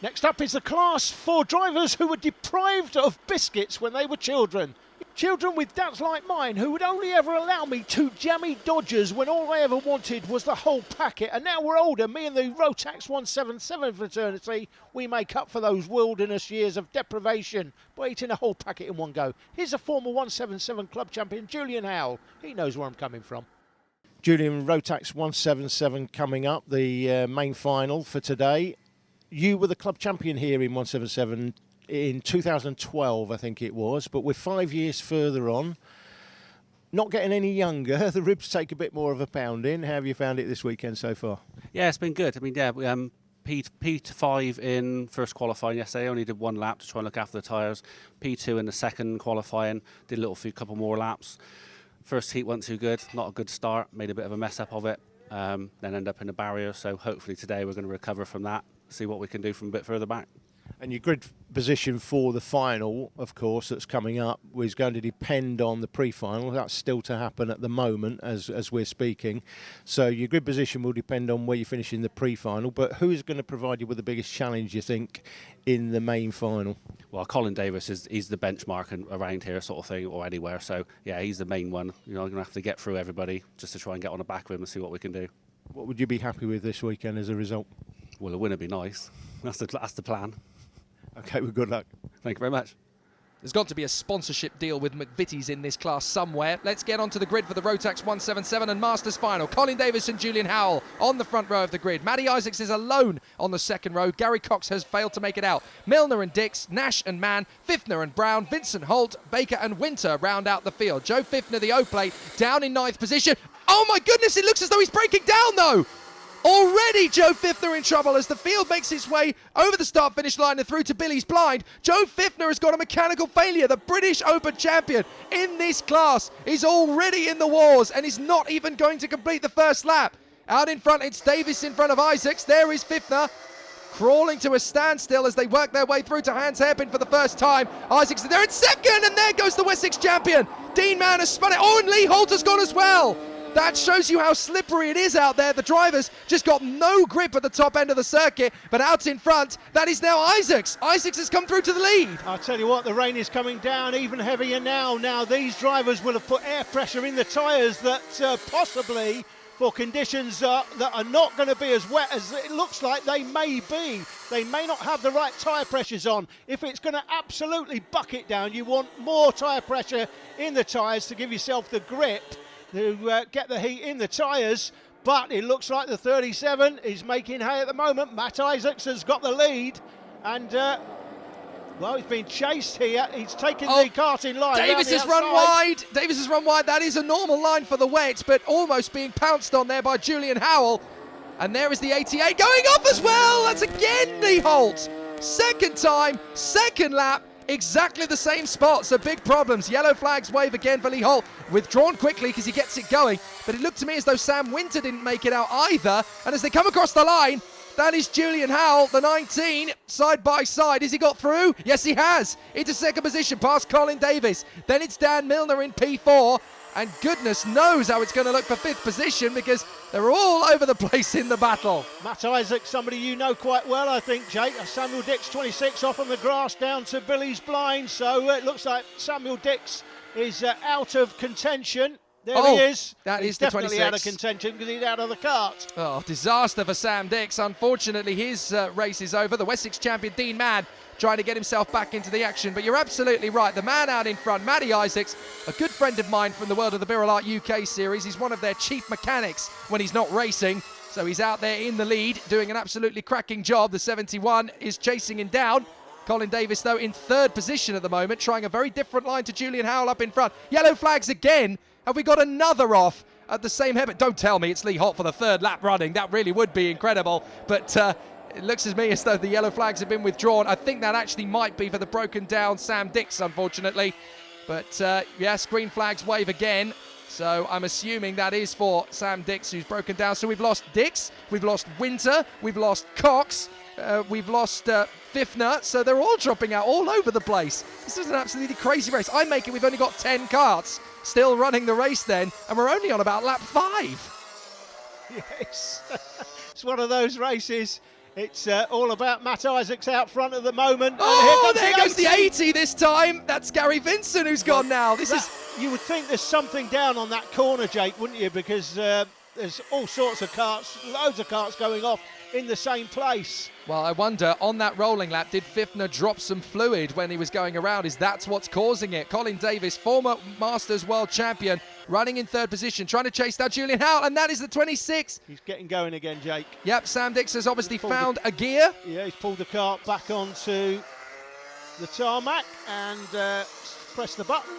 Next up is the class for drivers who were deprived of biscuits when they were children. Children with dads like mine who would only ever allow me 2 jammy Dodgers when all I ever wanted was the whole packet. And now we're older, me and the Rotax 177 fraternity, we make up for those wilderness years of deprivation by eating a whole packet in one go. Here's a former 177 club champion, Julian Howell. He knows where I'm coming from. Julian, Rotax 177 coming up, the main final for today. You were the club champion here in 177 in 2012, I think it was, but we're 5 years further on. Not getting any younger. The ribs take a bit more of a pounding. How have you found it this weekend so far? Yeah, it's been good. I mean, yeah, we P5 in first qualifying yesterday. Only did 1 lap to try and look after the tyres. P2 in the second qualifying. Did a couple more laps. First heat wasn't too good. Not a good start. Made a bit of a mess up of it. Then end up in the barrier. So hopefully today we're going to recover from that. See what we can do from a bit further back. And your grid position for the final, of course, that's coming up, is going to depend on the pre-final. That's still to happen at the moment as we're speaking. So your grid position will depend on where you finish in the pre-final. But who is going to provide you with the biggest challenge, you think, in the main final? Well, Colin Davis is the benchmark around here, sort of thing, or anywhere. So yeah, he's the main one. You know, I'm going to have to get through everybody just to try and get on the back of him and see what we can do. What would you be happy with this weekend as a result? Well, a win would be nice. That's the plan. Okay, well, good luck. Thank you very much. There's got to be a sponsorship deal with McVitie's in this class somewhere. Let's get onto the grid for the Rotax 177 and Masters final. Colin Davis and Julian Howell on the front row of the grid. Matty Isaacs is alone on the second row. Gary Cox has failed to make it out. Milner and Dix, Nash and Mann, Fifner and Brown, Vincent Holt, Baker and Winter round out the field. Joe Fifner, the O-plate, down in 9th position. Oh my goodness, it looks as though he's breaking down though. Already Joe Fifner in trouble as the field makes its way over the start-finish line and through to Billy's blind. Joe Fifner has got a mechanical failure. The British Open champion in this class is already in the wars and is not even going to complete the first lap. Out in front, it's Davis in front of Isaacs. There is Fifner crawling to a standstill as they work their way through to Hans Hairpin for the first time. Isaacs is there in second, and there goes the Wessex champion. Dean Mann has spun it. Oh, and Lee Holt has gone as well. That shows you how slippery it is out there. The drivers just got no grip at the top end of the circuit, but out in front, that is now Isaacs. Isaacs has come through to the lead. I'll tell you what, the rain is coming down even heavier now. Now these drivers will have put air pressure in the tyres that possibly for conditions that are not going to be as wet as it looks like they may be. They may not have the right tyre pressures on. If it's going to absolutely bucket down, you want more tyre pressure in the tyres to give yourself the grip to get the heat in the tyres, but it looks like the 37 is making hay at the moment. Matt Isaacs has got the lead, and well, he's been chased here. He's taken the karting line. Davis has run wide. Davis has run wide. That is a normal line for the wet, but almost being pounced on there by Julian Howell. And there is the 88 going off as well. That's again Lee Holt. Second time, second lap. Exactly the same spot, so big problems. Yellow flags wave again for Lee Holt. Withdrawn quickly because he gets it going. But it looked to me as though Sam Winter didn't make it out either. And as they come across the line, that is Julian Howell, the 19, side by side. Has he got through? Yes, he has. Into second position, past Colin Davis. Then it's Dan Milner in P4. And goodness knows how it's going to look for 5th position because they're all over the place in the battle. Matt Isaac, somebody you know quite well, I think, Jake. Samuel Dix, 26, off on the grass down to Billy's blind. So it looks like Samuel Dix is out of contention. There he is. He's definitely the 26. out of contention because he's out of the kart. Oh, disaster for Sam Dix. Unfortunately, his race is over. The Wessex champion, Dean Mann, trying to get himself back into the action. But you're absolutely right. The man out in front, Matty Isaacs, a good friend of mine from the World of the Birrell Art UK series. He's one of their chief mechanics when he's not racing. So he's out there in the lead, doing an absolutely cracking job. The 71 is chasing him down. Colin Davis, though, in 3rd position at the moment, trying a very different line to Julian Howell up in front. Yellow flags again. Have we got another off at the same head? Don't tell me it's Lee Holt for the 3rd lap running. That really would be incredible. But it looks to me as though the yellow flags have been withdrawn. I think that actually might be for the broken down Sam Dix, unfortunately. But yes, green flags wave again. So I'm assuming that is for Sam Dix, who's broken down. So we've lost Dix, we've lost Winter, we've lost Cox, we've lost Fifner. So they're all dropping out all over the place. This is an absolutely crazy race. I make it we've only got 10 karts still running the race then, and we're only on about lap 5. Yes. It's one of those races. It's all about Matt Isaacs out front at the moment. Oh, there goes the 80 this time. That's Gary Vincent who's gone now. You would think there's something down on that corner, Jake, wouldn't you? Because there's all sorts of carts, loads of carts going off in the same place. Well, I wonder, on that rolling lap, did Fifner drop some fluid when he was going around? Is that what's causing it? Colin Davis, former Masters World Champion, running in third position, trying to chase down Julian Howell, and that is the 26. He's getting going again, Jake. Yep, Sam Dix has obviously found a gear. Yeah, he's pulled the cart back onto the tarmac and pressed the button.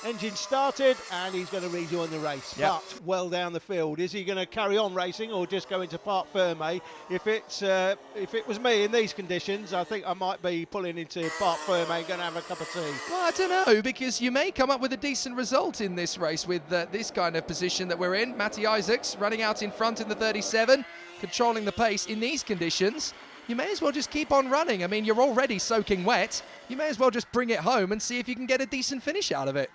Engine started, and he's going to rejoin the race. Yep. But well down the field. Is he going to carry on racing or just go into Parc Ferme? If it was me in these conditions, I think I might be pulling into Parc Ferme and going to have a cup of tea. Well, I don't know, because you may come up with a decent result in this race with this kind of position that we're in. Matty Isaacs running out in front in the 37, controlling the pace in these conditions. You may as well just keep on running. I mean, you're already soaking wet. You may as well just bring it home and see if you can get a decent finish out of it.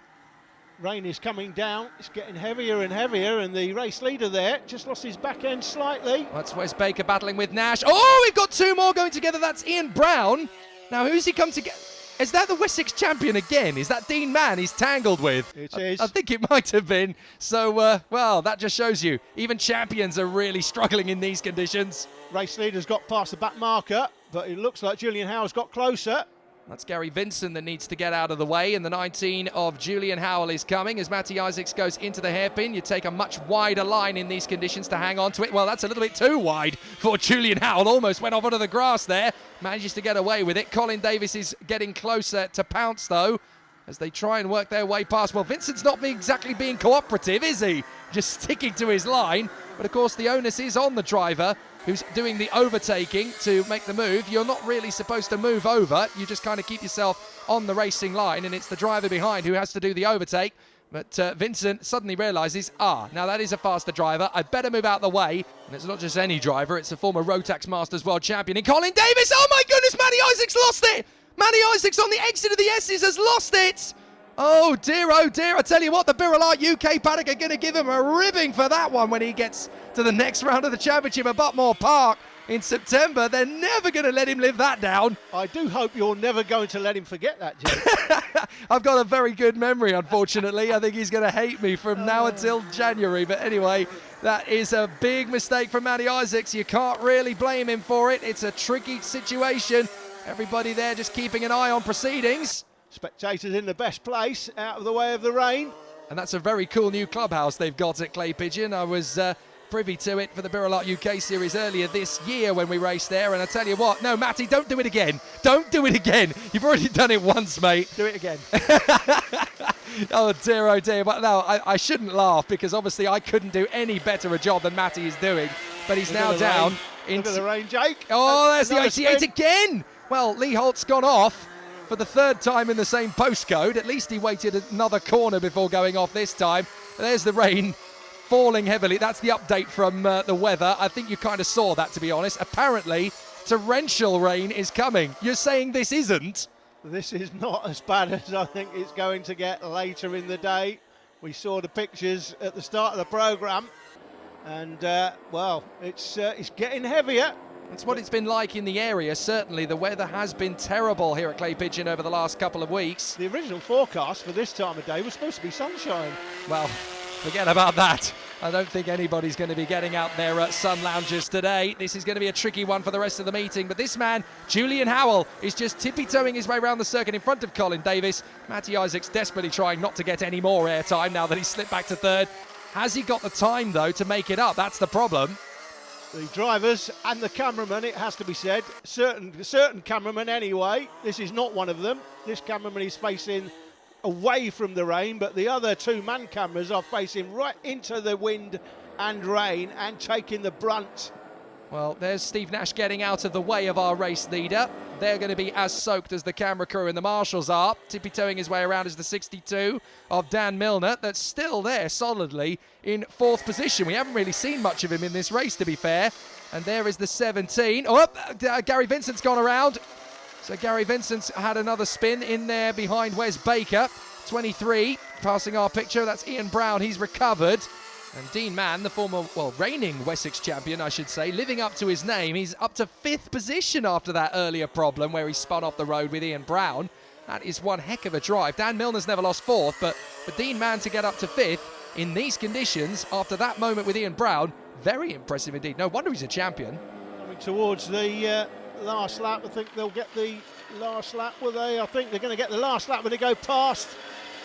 Rain is coming down, it's getting heavier and heavier, and the race leader there just lost his back end slightly. That's Wes Baker battling with Nash. Oh, we've got two more going together. That's Ian Brown. Now, who's he come to get? Is that the Wessex champion again? Is that Dean Mann he's tangled with? It is. I think it might have been. So, well, that just shows you, even champions are really struggling in these conditions. Race leader's got past the back marker, but it looks like Julian Howell's got closer. That's Gary Vincent that needs to get out of the way, and the 19 of Julian Howell is coming as Matty Isaacs goes into the hairpin. You take a much wider line in these conditions to hang on to it. Well, that's a little bit too wide for Julian Howell. Almost went off onto the grass there. Manages to get away with it. Colin Davis is getting closer to pounce, though, as they try and work their way past. Well, Vincent's not exactly being cooperative, is he? Just sticking to his line. But, of course, the onus is on the driver who's doing the overtaking to make the move. You're not really supposed to move over. You just kind of keep yourself on the racing line, and it's the driver behind who has to do the overtake. But Vincent suddenly realises, now that is a faster driver. I'd better move out the way. And it's not just any driver. It's a former Rotax Masters World Champion in Colin Davis. Oh, my goodness, Matty Isaacs lost it. Matty Isaacs on the exit of the S's has lost it. Oh dear, I tell you what, the Birrellite UK paddock are going to give him a ribbing for that one when he gets to the next round of the championship at Butmore Park in September. They're never going to let him live that down. I do hope you're never going to let him forget that, Jim. I've got a very good memory, unfortunately. I think he's going to hate me from now until January. But anyway, that is a big mistake from Matty Isaacs. You can't really blame him for it. It's a tricky situation. Everybody there just keeping an eye on proceedings. Spectators in the best place, out of the way of the rain. And that's a very cool new clubhouse they've got at Clay Pigeon. I was privy to it for the Birrellite UK series earlier this year when we raced there. And I tell you what, no, Matty, don't do it again. Don't do it again. You've already done it once, mate. Do it again. Oh dear. But no, I shouldn't laugh, because obviously I couldn't do any better a job than Matty is doing. But he's now down into the rain, Jake. Oh, there's the 88 spin. again. Well, Lee Holt's gone off for the third time in the same postcode. At least he waited another corner before going off this time. There's the rain falling heavily. That's the update from the weather. I think you kind of saw that, to be honest. Apparently, torrential rain is coming. You're saying this isn't? This is not as bad as I think it's going to get later in the day. We saw the pictures at the start of the programme. And, well, it's getting heavier. That's what it's been like in the area, certainly. The weather has been terrible here at Clay Pigeon over the last couple of weeks. The original forecast for this time of day was supposed to be sunshine. Well, forget about that. I don't think anybody's going to be getting out their sun loungers today. This is going to be a tricky one for the rest of the meeting. But this man, Julian Howell, is just tippy-toeing his way around the circuit in front of Colin Davis. Matty Isaacs desperately trying not to get any more airtime now that he's slipped back to third. Has he got the time, though, to make it up? That's the problem. The drivers and the cameraman, it has to be said, certain cameramen anyway, this is not one of them. This cameraman is facing away from the rain, but the other two man cameras are facing right into the wind and rain and taking the brunt. Well, there's Steve Nash getting out of the way of our race leader. They're going to be as soaked as the camera crew and the marshals are. Tippy-toeing his way around is the 62 of Dan Milner. That's still there solidly in fourth position. We haven't really seen much of him in this race, to be fair. And there is the 17. Oh, Gary Vincent's gone around. So Gary Vincent's had another spin in there behind Wes Baker. 23 passing our picture. That's Ian Brown. He's recovered. And Dean Mann, the former, well, reigning Wessex champion, I should say, living up to his name. He's up to 5th position after that earlier problem where he spun off the road with Ian Brown. That is one heck of a drive. Dan Milner's never lost 4th, but for Dean Mann to get up to 5th in these conditions after that moment with Ian Brown, very impressive indeed. No wonder he's a champion. Coming towards the last lap, I think they'll get the last lap, will they? I think they're going to get the last lap when they go past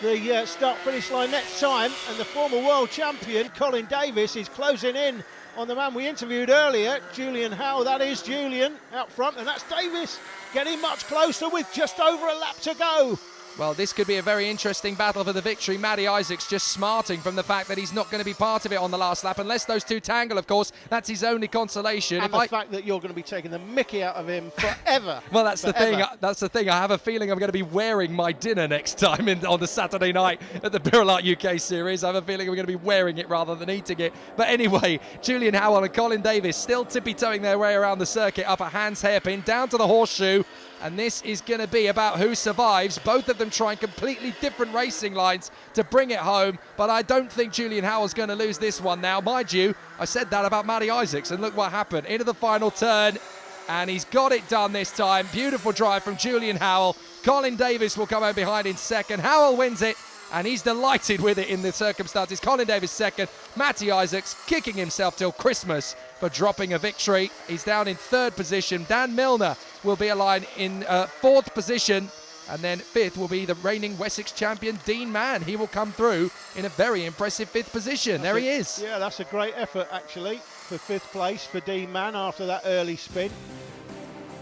the start-finish line next time, and the former world champion Colin Davis is closing in on the man we interviewed earlier, Julian Howell. That is Julian out front, and that's Davis getting much closer with just over a lap to go. Well, this could be a very interesting battle for the victory. Matty Isaacs just smarting from the fact that he's not going to be part of it on the last lap, unless those two tangle, of course. That's his only consolation. And the fact that you're going to be taking the mickey out of him forever. Well, that's forever. the thing. That's the thing. I have a feeling I'm going to be wearing my dinner next time on the Saturday night at the Birrell UK Series. I have a feeling I'm going to be wearing it rather than eating it. But anyway, Julian Howell and Colin Davis still tippy-toeing their way around the circuit up a Hans hairpin down to the horseshoe. And this is going to be about who survives. Both of them trying completely different racing lines to bring it home. But I don't think Julian Howell's going to lose this one now. Mind you, I said that about Matty Isaacs, and look what happened. Into the final turn, and he's got it done this time. Beautiful drive from Julian Howell. Colin Davis will come out behind in second. Howell wins it, and he's delighted with it in the circumstances. Colin Davis second. Matty Isaacs kicking himself till Christmas for dropping a victory. He's down in 3rd position. Dan Milner will be aligned in 4th position, and then 5th will be the reigning Wessex champion Dean Mann. He will come through in a very impressive 5th position. There he is. Yeah, that's a great effort actually for 5th place for Dean Mann after that early spin.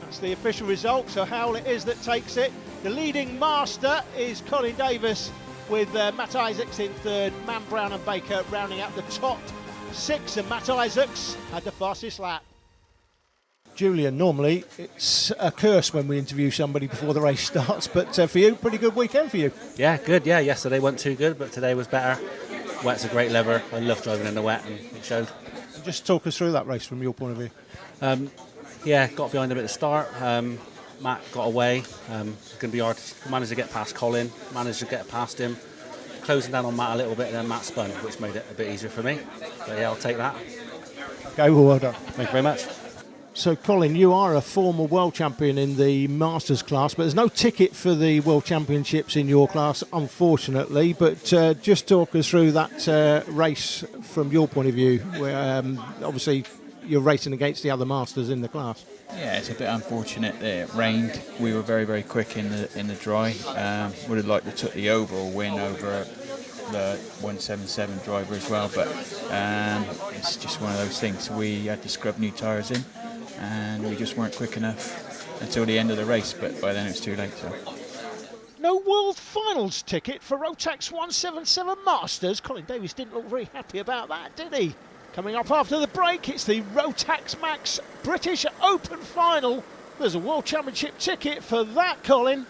That's the official result, so Howell it is that takes it. The leading master is Colin Davis, with Matt Isaacs in 3rd, Mann, Brown and Baker rounding out the top 6, and Matt Isaacs had the fastest lap. Julian, normally it's a curse when we interview somebody before the race starts, but for you, pretty good weekend for you. Yeah, good. Yeah, yesterday wasn't too good, but today was better. Wet's a great lever. I love driving in the wet, and it showed. And just talk us through that race from your point of view. Yeah, got behind a bit at the start. Matt got away. It's going to be hard. Managed to get past Colin. Managed to get past him. Closing down on Matt a little bit, and then Matt spun, which made it a bit easier for me. But yeah, I'll take that. Okay, well done. Thank you very much. So, Colin, you are a former world champion in the Masters class, but there's no ticket for the World Championships in your class, unfortunately. But just talk us through that race from your point of view, where obviously you're racing against the other Masters in the class. Yeah, it's a bit unfortunate that it rained. We were very, very quick in the dry. Would have liked to took the overall win over the 177 driver as well, but it's just one of those things. We had to scrub new tyres in, and we just weren't quick enough until the end of the race, but by then it was too late. So. No World Finals ticket for Rotax 177 Masters. Colin Davis didn't look very happy about that, did he? Coming up after the break, it's the Rotax Max British Open Final. There's a World Championship ticket for that, Colin.